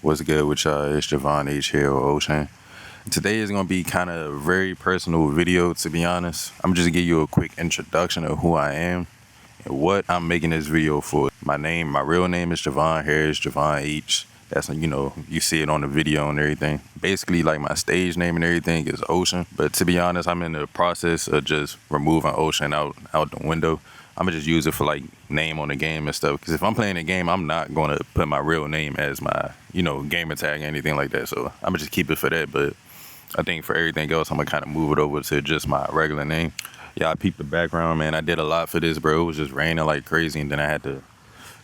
What's good with y'all? It's Javon H here or Ocean. Today is going to be kind of a very personal video, to be honest. I'm just going to give you a quick introduction of who I am and what I'm making this video for. My real name is Javon Harris, Javon H. That's, you see it on the video and everything. Basically, like, my stage name and everything is Ocean. But to be honest, I'm in the process of just removing Ocean out the window. I'm gonna just use it for like name on the game and stuff. Because if I'm playing a game, I'm not gonna put my real name as my, gamer tag or anything like that. So I'm gonna just keep it for that. But I think for everything else, I'm gonna kind of move it over to just my regular name. Yeah, I peeped the background, man. I did a lot for this, bro. It was just raining like crazy, and then I had to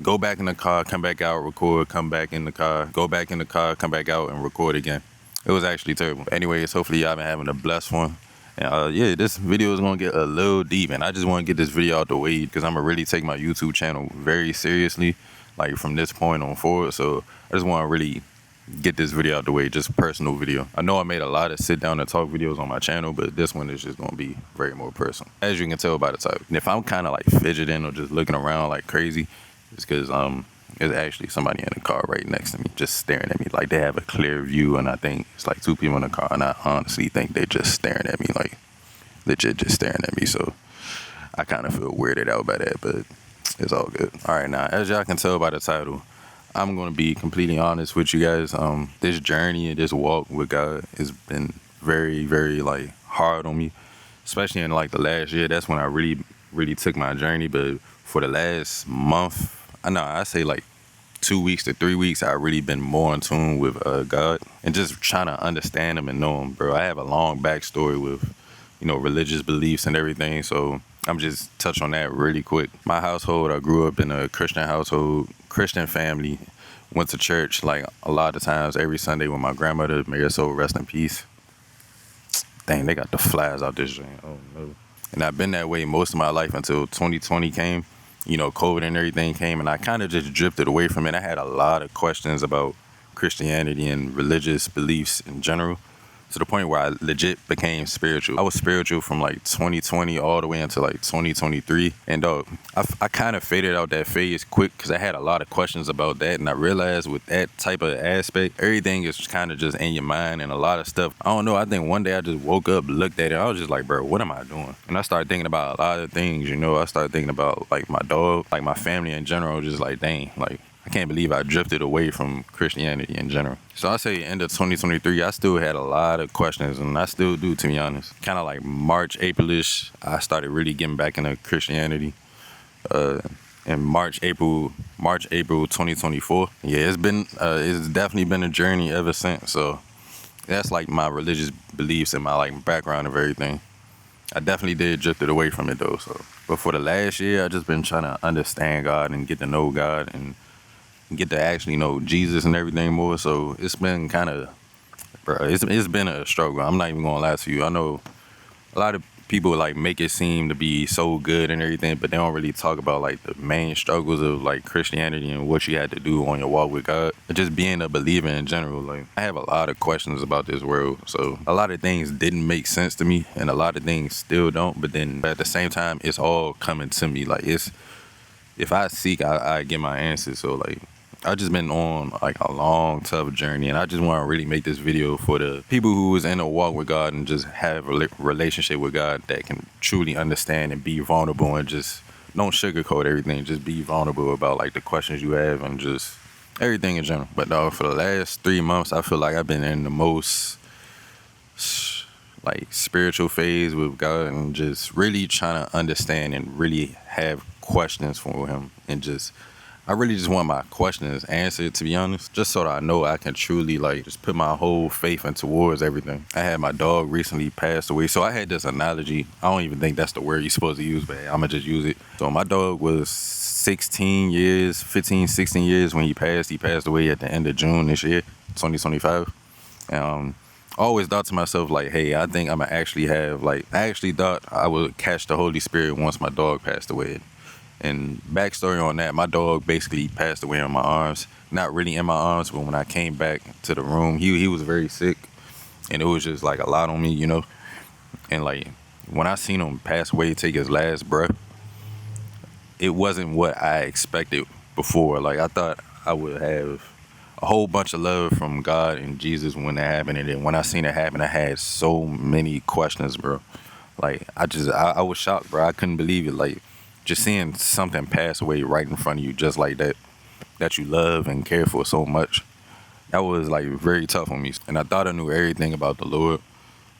go back in the car, come back out, record, come back in the car, go back in the car, come back out, and record again. It was actually terrible. Anyways, hopefully y'all been having a blessed one. And yeah, this video is gonna get a little deep, and I just want to get this video out the way because I'm gonna really take my YouTube channel very seriously, like from this point on forward. So I just want to really get this video out the way, just a personal video. I know I made a lot of sit down and talk videos on my channel, but this one is just gonna be very more personal, as you can tell by the title. And if I'm kind of like fidgeting or just looking around like crazy, it's because there's actually somebody in the car right next to me just staring at me like they have a clear view, and I think it's like two people in the car, and I honestly think they're just staring at me, like legit just staring at me. So I kind of feel weirded out by that, but it's all good. All right, now as y'all can tell by the title, I'm gonna be completely honest with you guys. This journey and this walk with God has been very, very like hard on me, especially in like the last year. That's when I really took my journey. But for the last month, I say like 2 weeks to 3 weeks, I really been more in tune with God and just trying to understand him and know him, bro. I have a long backstory with, religious beliefs and everything. So I'm just touch on that really quick. My household, I grew up in a Christian household, Christian family, went to church like a lot of times every Sunday with my grandmother, may her soul rest in peace. Dang, they got the flies out this joint. Oh no. And I've been that way most of my life until 2020 came. COVID and everything came, and I kind of just drifted away from it. I had a lot of questions about Christianity and religious beliefs in general, to the point where I legit became spiritual. I was spiritual from like 2020 all the way until like 2023. And I kind of faded out that phase quick because I had a lot of questions about that. And I realized with that type of aspect, everything is kind of just in your mind, and a lot of stuff. I don't know. I think one day I just woke up, looked at it. I was just like, bro, what am I doing? And I started thinking about a lot of things, I started thinking about like my dog, like my family in general, just like, dang, like, I can't believe I drifted away from Christianity in general. So I say end of 2023, I still had a lot of questions, and I still do, to be honest. Kind of like March, April-ish, I started really getting back into Christianity. In March, April 2024. Yeah, it's definitely been a journey ever since. So that's like my religious beliefs and my like background of everything. I definitely did drifted away from it though. So, but for the last year, I just been trying to understand God and get to know God and get to actually know Jesus and everything more. So it's been kind of, bro, it's been a struggle. I'm not even gonna lie to you. I know a lot of people like make it seem to be so good and everything, but they don't really talk about like the main struggles of like Christianity and what you had to do on your walk with God. But just being a believer in general, like, I have a lot of questions about this world. So a lot of things didn't make sense to me, and a lot of things still don't. But then at the same time, it's all coming to me. Like, if I seek, I get my answers. So like, I just been on like a long, tough journey, and I just want to really make this video for the people who is in a walk with God and just have a relationship with God that can truly understand and be vulnerable and just don't sugarcoat everything. Just be vulnerable about like the questions you have and just everything in general. But for the last 3 months, I feel like I've been in the most like spiritual phase with God and just really trying to understand and really have questions for him, and I really just want my questions answered, to be honest, just so that I know I can truly like just put my whole faith in towards everything. I had my dog recently passed away, so I had this analogy. I don't even think that's the word you're supposed to use, but I'm gonna just use it. So my dog was 15, 16 years when he passed. He passed away at the end of June this year, 2025. I always thought to myself, like, hey, I think I'm gonna actually have, like, I actually thought I would catch the Holy Spirit once my dog passed away. And backstory on that, my dog basically passed away in my arms. Not really in my arms, but when I came back to the room, he was very sick, and it was just like a lot on me, And like, when I seen him pass away, take his last breath, it wasn't what I expected before. Like, I thought I would have a whole bunch of love from God and Jesus when that happened. And then when I seen it happen, I had so many questions, bro. Like I was shocked, bro. I couldn't believe it. Like just seeing something pass away right in front of you, just like that, that you love and care for so much. That was like very tough on me. And I thought I knew everything about the Lord.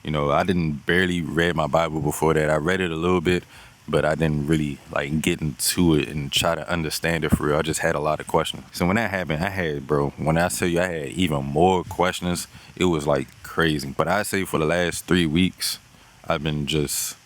You know, I didn't barely read my Bible before that. I read it a little bit, but I didn't really like get into it and try to understand it for real. I just had a lot of questions. So when that happened, I had, bro, when I tell you I had even more questions, it was like crazy. But I say for the last 3 weeks, I've been just,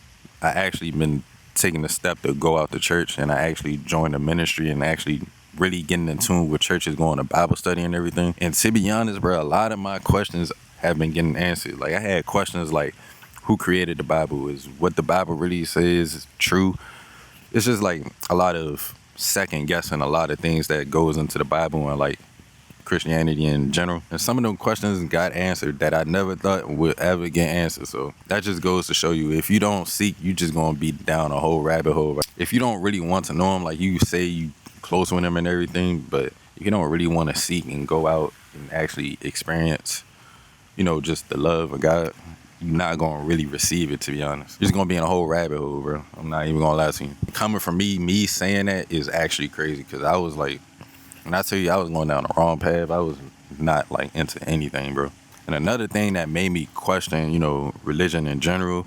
I actually been taking the step to go out to church, and I actually joined the ministry and actually really getting in tune with churches, going to Bible study and everything. And to be honest, bro, a lot of my questions have been getting answered. Like I had questions like, who created the Bible? Is what the Bible really says true? It's just like a lot of second guessing a lot of things that goes into the Bible and like Christianity in general. And some of them questions got answered that I never thought would ever get answered. So that just goes to show you, if you don't seek, you just gonna be down a whole rabbit hole. If you don't really want to know him, like you say you close with him and everything, but you don't really want to seek and go out and actually experience, you know, just the love of God, you're not gonna really receive it, to be honest. You're just gonna be in a whole rabbit hole, bro. I'm not even gonna lie to you. Coming from me saying that is actually crazy, because I was like, when I tell you I was going down the wrong path, I was not like into anything, bro. And another thing that made me question, you know, religion in general,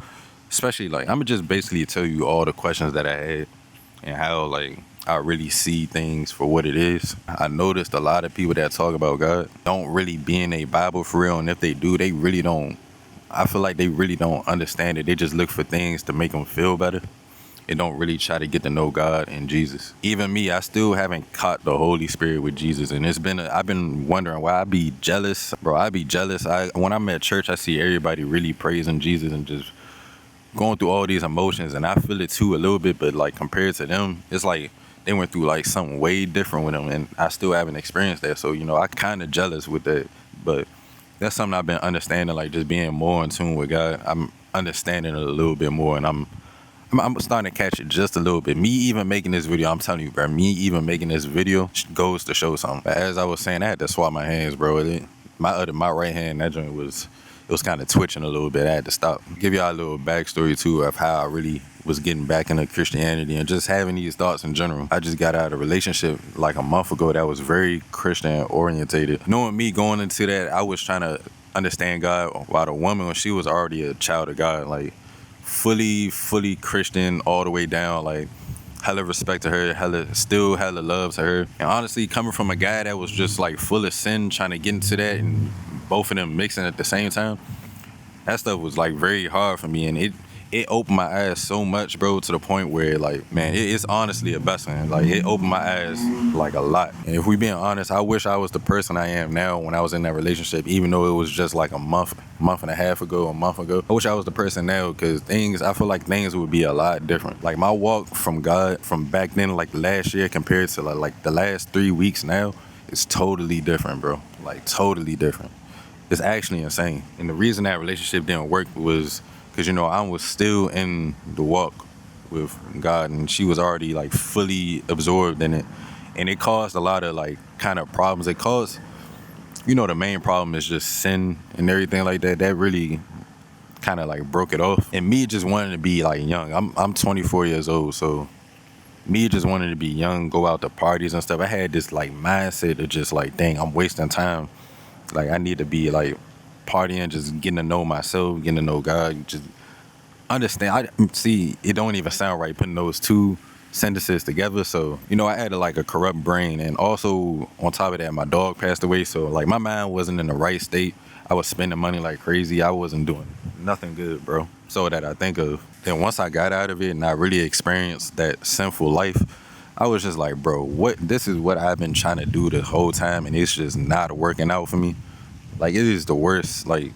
especially like, I'm gonna just basically tell you all the questions that I had and how like I really see things for what it is. I noticed a lot of people that talk about God don't really be in a Bible for real, and if they do, they really don't. I feel like they really don't understand it. They just look for things to make them feel better. And don't really try to get to know God and Jesus. Even me, I still haven't caught the Holy Spirit with Jesus, and I've been wondering why. I be jealous, bro. I be jealous. When I'm at church, I see everybody really praising Jesus and just going through all these emotions, and I feel it too a little bit. But like compared to them, it's like they went through like something way different with them, and I still haven't experienced that. So you know, I kind of jealous with that, but that's something I've been understanding. Like just being more in tune with God, I'm understanding it a little bit more, and I'm starting to catch it just a little bit. Me even making this video, I'm telling you, bro, me even making this video goes to show something. But as I was saying, I had to swap my hands, bro. My right hand, that joint was kind of twitching a little bit. I had to stop. Give y'all a little backstory too of how I really was getting back into Christianity and just having these thoughts in general. I just got out of a relationship like a month ago that was very Christian orientated. Knowing me going into that, I was trying to understand God, while the woman, when she was already a child of God, like fully Christian all the way down, like hella respect to her, hella love to her. And honestly, coming from a guy that was just like full of sin, trying to get into that, and both of them mixing at the same time, that stuff was like very hard for me, and it opened my eyes so much, bro, to the point where like, man, it's honestly a blessing. Like it opened my eyes like a lot. And if we being honest, I wish I was the person I am now when I was in that relationship, even though it was just like a month and a half ago, a month ago. I wish I was the person now, because I feel like things would be a lot different. Like my walk from God from back then, like last year, compared to like the last 3 weeks now, is totally different, bro. Like totally different. It's actually insane. And the reason that relationship didn't work was because, you know, I was still in the walk with God, and she was already like fully absorbed in it. And it caused a lot of like kind of problems. It caused, you know, the main problem is just sin and everything like that. That really kind of like broke it off. And me just wanting to be like young. I'm 24 years old, so me just wanting to be young, go out to parties and stuff. I had this like mindset of just like, dang, I'm wasting time. Like I need to be like partying, just getting to know myself, getting to know God, just understand. It don't even sound right putting those two sentences together. So, you know, I had like a corrupt brain, and also on top of that, my dog passed away. So like my mind wasn't in the right state. I was spending money like crazy. I wasn't doing nothing good, bro. So that I think of. Then once I got out of it and I really experienced that sinful life, I was just like, bro, this is what I've been trying to do the whole time, and it's just not working out for me. Like it is the worst. Like,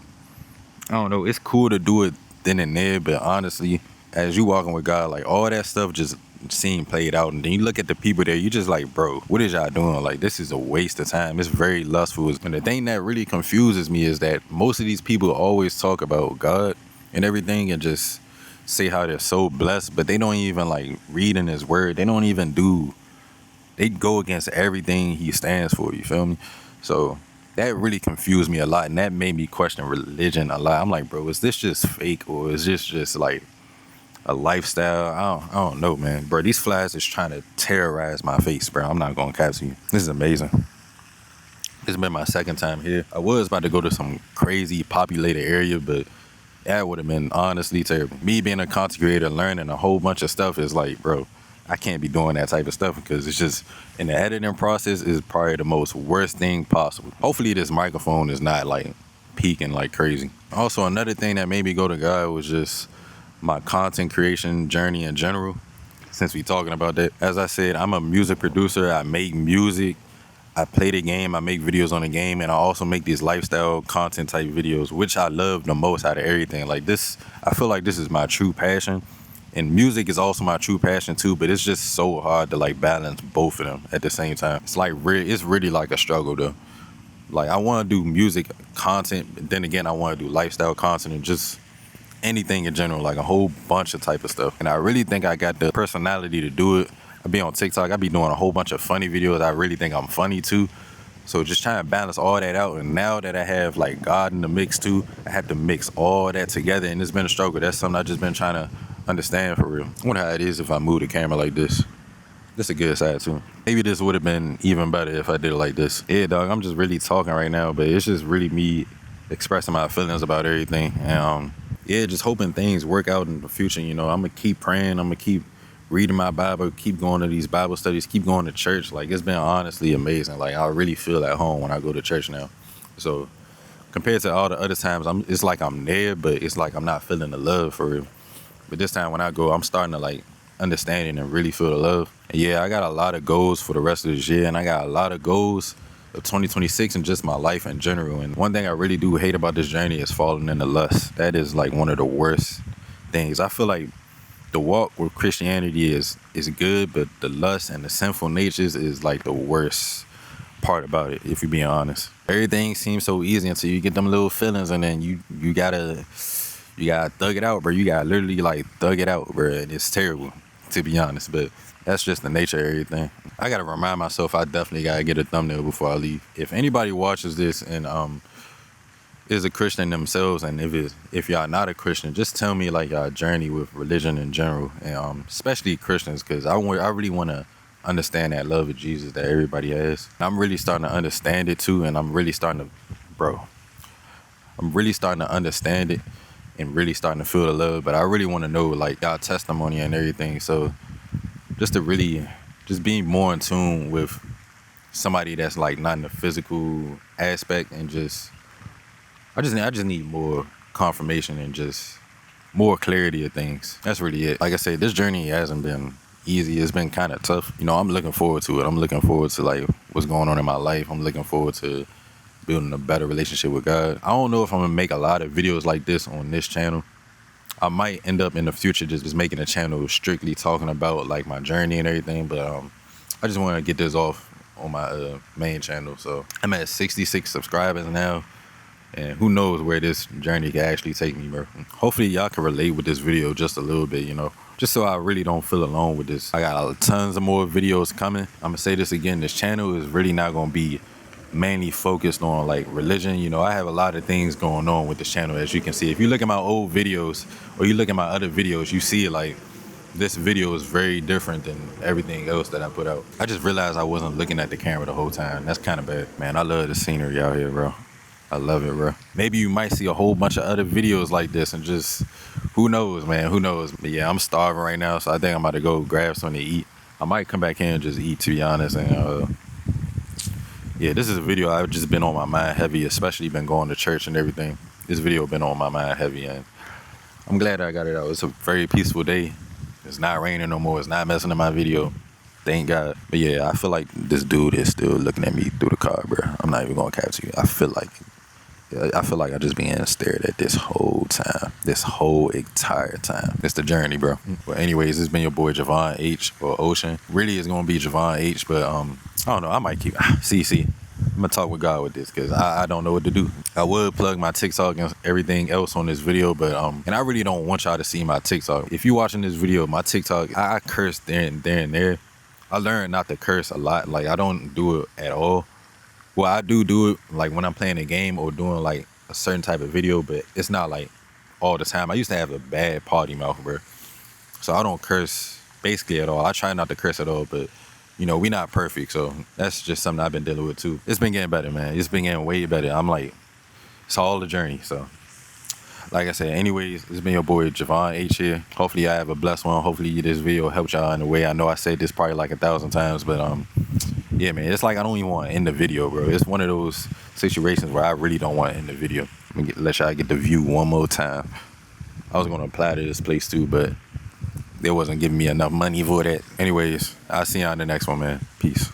I don't know, it's cool to do it then and there, but honestly, as you walking with God, like all that stuff just seemed played out, and then you look at the people there, you just like, bro, what is y'all doing? Like this is a waste of time. It's very lustful. And the thing that really confuses me is that most of these people always talk about God and everything and just say how they're so blessed, but they don't even like read in his word. They don't even they go against everything he stands for, you feel me? So that really confused me a lot, and that made me question religion a lot. I'm like, bro, is this just fake, or is this just like a lifestyle? I don't know, man. Bro, these flies is trying to terrorize my face, bro. I'm not gonna cap to you. This is amazing. This has been my second time here. I was about to go to some crazy populated area, but that would have been honestly terrible. Me being a content creator, learning a whole bunch of stuff is like, bro, I can't be doing that type of stuff because it's just, in the editing process is probably the most worst thing possible. Hopefully this microphone is not like peaking like crazy. Also, another thing that made me go to God was just my content creation journey in general. Since we talking about that, as I said, I'm a music producer. I make music. I play the game, I make videos on the game, and I also make these lifestyle content type videos, which I love the most out of everything. Like this, I feel like this is my true passion. And music is also my true passion too, but it's just so hard to like balance both of them at the same time. It's like it's really like a struggle though. Like I want to do music content, but then again, I want to do lifestyle content and just anything in general, like a whole bunch of type of stuff. And I really think I got the personality to do it. I be on TikTok, I be doing a whole bunch of funny videos. I really think I'm funny too. So just trying to balance all that out. And now that I have like God in the mix too, I have to mix all that together. And it's been a struggle. That's something I just been trying to understand for real. I wonder how it is if I move the camera like this. That's a good side too. Maybe this would have been even better if I did it like this. Yeah, dog, I'm just really talking right now, but it's just really me expressing my feelings about everything. And yeah, just hoping things work out in the future. You know, I'm gonna keep praying. I'm gonna keep reading my Bible, keep going to these Bible studies, keep going to church. Like it's been honestly amazing. Like I really feel at home when I go to church now. So compared to all the other times, it's like I'm there, but it's like I'm not feeling the love for real. But this time when I go, I'm starting to like understand it and really feel the love. And yeah, I got a lot of goals for the rest of this year, and I got a lot of goals of 2026 and just my life in general. And one thing I really do hate about this journey is falling into lust. That is like one of the worst things. I feel like the walk with Christianity is good, but the lust and the sinful natures is like the worst part about it, if you're being honest. Everything seems so easy until you get them little feelings, and then you gotta thug it out, bro. You gotta literally like thug it out, bro. And it's terrible, to be honest, but that's just the nature of everything. I gotta remind myself I definitely gotta get a thumbnail before I leave. If anybody watches this and is a Christian themselves, and if y'all not a Christian, just tell me like y'all journey with religion in general, and especially Christians, because I really want to understand that love of Jesus that everybody has. I'm really starting to understand it too, and I'm really starting to understand it and really starting to feel the love. But I really want to know like y'all testimony and everything, so just to really just be more in tune with somebody that's like not in the physical aspect, and I just need more confirmation and just more clarity of things. That's really it. Like I said, this journey hasn't been easy. It's been kind of tough. You know, I'm looking forward to it. I'm looking forward to like what's going on in my life. I'm looking forward to building a better relationship with God. I don't know if I'm gonna make a lot of videos like this on this channel. I might end up in the future just making a channel strictly talking about like my journey and everything. But I just want to get this off on my main channel. So I'm at 66 subscribers now. And who knows where this journey can actually take me, bro. Hopefully y'all can relate with this video just a little bit, you know. Just so I really don't feel alone with this. I got tons of more videos coming. I'm gonna say this again, this channel is really not gonna be mainly focused on like religion. You know, I have a lot of things going on with this channel, as you can see. If you look at my old videos or you look at my other videos, you see like this video is very different than everything else that I put out. I just realized I wasn't looking at the camera the whole time. That's kind of bad. Man, I love the scenery out here, bro. I love it, bro. Maybe you might see a whole bunch of other videos like this, and just, who knows, man, who knows. But yeah, I'm starving right now, so I think I'm about to go grab something to eat. I might come back here and just eat, to be honest. And yeah, this is a video I've just been on my mind heavy, especially been going to church and everything. This video been on my mind heavy, and I'm glad I got it out. It's a very peaceful day. It's not raining no more. It's not messing up my video. Thank God. But yeah, I feel like this dude is still looking at me through the car, bro. I'm not even gonna capture you. I feel like I just been stared at this whole time. This whole entire time. It's the journey, bro. But anyways, this has been your boy Javon H, or Ocean. Really it's gonna be Javon H, but I don't know, I might keep see. I'm gonna talk with God with this, because I don't know what to do. I would plug my TikTok and everything else on this video, but and I really don't want y'all to see my TikTok. If you watching this video, my TikTok, I curse there and there. I learned not to curse a lot. Like I don't do it at all. Well, I do it like when I'm playing a game or doing like a certain type of video, but it's not like all the time. I used to have a bad potty mouth, bro. So I don't curse basically at all. I try not to curse at all, but we not perfect, so that's just something I've been dealing with too. It's been getting better, man. It's been getting way better. I'm like, it's all a journey. So, like I said, anyways, it's been your boy Javon H here. Hopefully, I have a blessed one. Hopefully, this video helped y'all in a way. I know I said this probably like 1,000 times, but yeah, man, it's like I don't even want to end the video, bro. It's one of those situations where I really don't want to end the video. Let y'all get the view one more time. I was gonna apply to this place too, but they wasn't giving me enough money for that. Anyways, I'll see y'all in the next one, man. Peace.